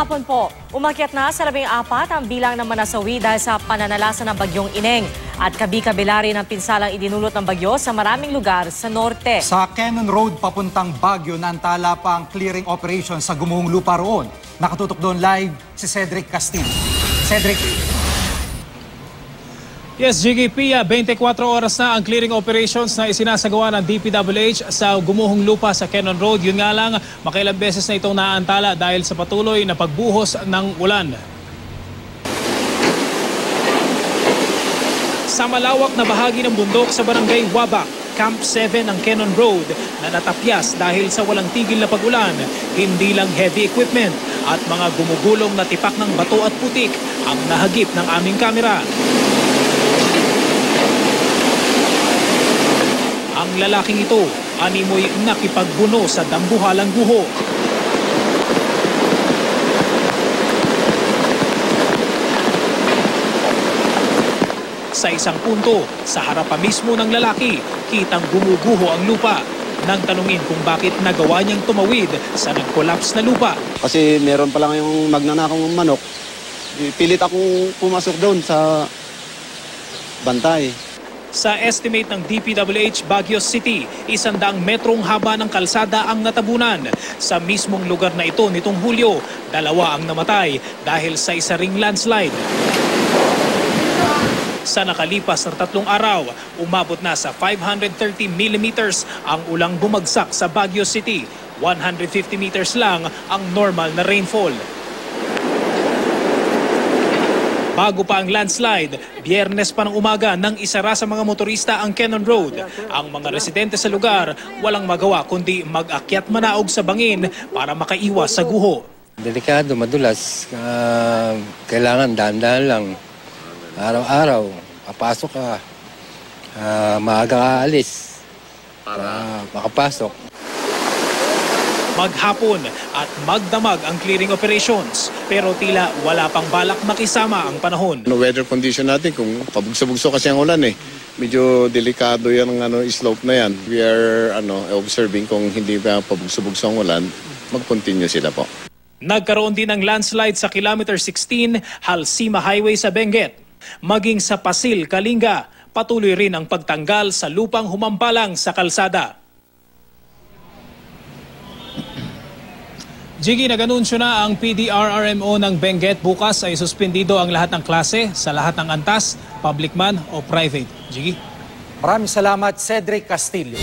hapon po, umakyat na sa 14 ang bilang ng manasawi dahil sa pananalasa ng bagyong Ineng at kabi-kabila rin ang pinsalang idinulot ng bagyo sa maraming lugar sa norte. Sa Cannon Road papuntang Baguio, naantala pa ang clearing operation sa gumuhong lupa roon. Nakatutok doon live si Cedric Castillo. Cedric. Yes, Jiggy Pia, 24 oras na ang clearing operations na isinasagawa ng DPWH sa gumuhong lupa sa Cannon Road. Yun nga lang, makailang beses na itong naantala dahil sa patuloy na pagbuhos ng ulan. Sa malawak na bahagi ng bundok sa barangay Wabak, Camp 7 ng Cannon Road na natapyas dahil sa walang tigil na pag-ulan, hindi lang heavy equipment at mga gumugulong na tipak ng bato at putik ang nahagip ng aming kamera. Ang lalaking ito, animoy nakipagbuno sa dambuhalang guho. Sa isang punto, sa harapan mismo ng lalaki, kitang gumuguho ang lupa. Nang tanungin kung bakit nagawa niyang tumawid sa nag-collapse na lupa. Kasi meron pa lang yung magnanakong manok. Pilit akong pumasok doon sa bantay. Sa estimate ng DPWH Baguio City, 100 metrong haba ng kalsada ang natabunan. Sa mismong lugar na ito nitong Hulyo, 2 ang namatay dahil sa isa ring landslide. Sa nakalipas na 3 araw, umabot na sa 530 millimeters ang ulang bumagsak sa Baguio City. 150 meters lang ang normal na rainfall. Bago pa ang landslide, Biyernes pa ng umaga nang isara sa mga motorista ang Cannon Road. Ang mga residente sa lugar walang magawa kundi mag-akyat manaog sa bangin para makaiwas sa guho. Delikado, madulas. Kailangan dahan-dahan lang. Araw-araw, papasok ka. Maaga ka alis para makapasok. Maghapon at magdamag ang clearing operations pero tila wala pang balak makisama ang panahon. Weather condition natin kung pabugso-bugso kasi ang ulan medyo delikado yan ang slope na yan. We are observing kung hindi pa pabugso-bugso ang ulan, mag-continue sila po. Nagkaroon din ng landslide sa kilometer 16 Halsima Highway sa Benguet. Maging sa Pasil, Kalinga, patuloy rin ang pagtanggal sa lupang humampalang sa kalsada. Jiggy, nag-anunsyo na ang PDRRMO ng Benguet bukas ay suspendido ang lahat ng klase sa lahat ng antas, public man o private. Jiggy? Maraming salamat, Cedric Castillo.